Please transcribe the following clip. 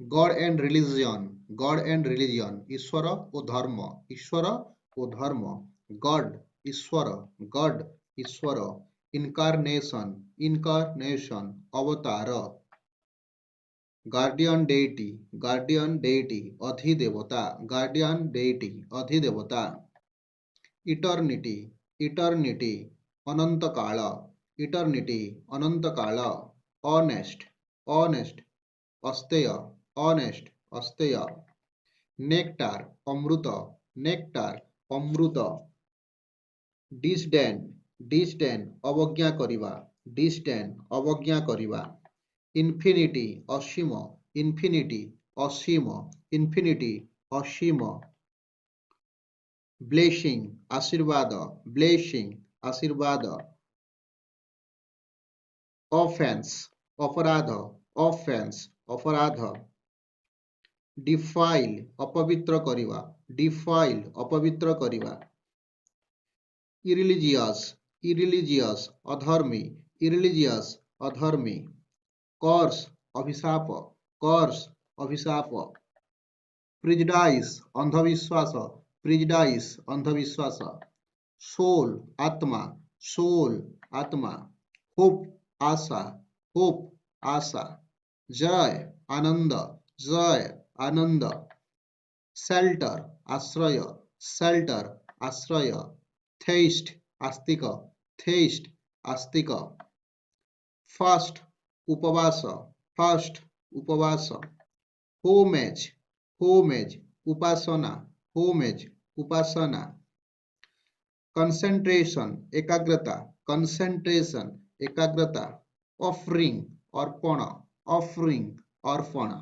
God and religion, god and religion, ईश्वर ओ धर्म, ईश्वर ओ धर्म, गॉड ईश्वर, गॉड ईश्वर, इनकारनेशन, इनकारनेशन अवतार, गार्डियन डेटी अधिदेवता, गार्डियन डेटी अधिदेवता, इटर्निटी, इटर्निटी अनंत काल, इटर्निटी अनंत काल, ऑनेस्ट, ऑनेस्ट अस्तेय, ऑनेस्ट अस्तेय, नेक्टार अमृत, नेक्टार अमृत, डिस्डेन, डिस्डेन अवज्ञा करिवा, डिस्डेन अवज्ञा करिवा, इन्फिनिटी असीम, इन्फिनिटी असीम, इन्फिनिटी असीम, ब्लेसिंग आशीर्वाद, ब्लेसिंग आशीर्वाद, ऑफेंस अपराध, ऑफेंस अपराध, डिफाइल अपवित्र करिवा, डिफाइल अपवित्र करिवा, इरिलीजियस, इरिलीजियस अधर्मी, इरिलीजियस अधर्मी, कर्स अभिशाप, कर्स अभिशाप, प्रिजडाइस अंधविश्वास, प्रिजडाइस अंधविश्वास, सोल आत्मा, सोल आत्मा, होप आशा, होप आशा, जय आनंद, जय आनंद, शेल्टर आश्रय, शेल्टर आश्रय, थेइस्ट आस्तिक, थेइस्ट आस्तिक, फास्ट उपवास, फास्ट उपवास, होमेज, होमेज उपासना, होमेज उपासना, कंसेंट्रेशन एकाग्रता, कंसेंट्रेशन एकाग्रता, ऑफरिंग अर्पण, ऑफरिंग अर्पण,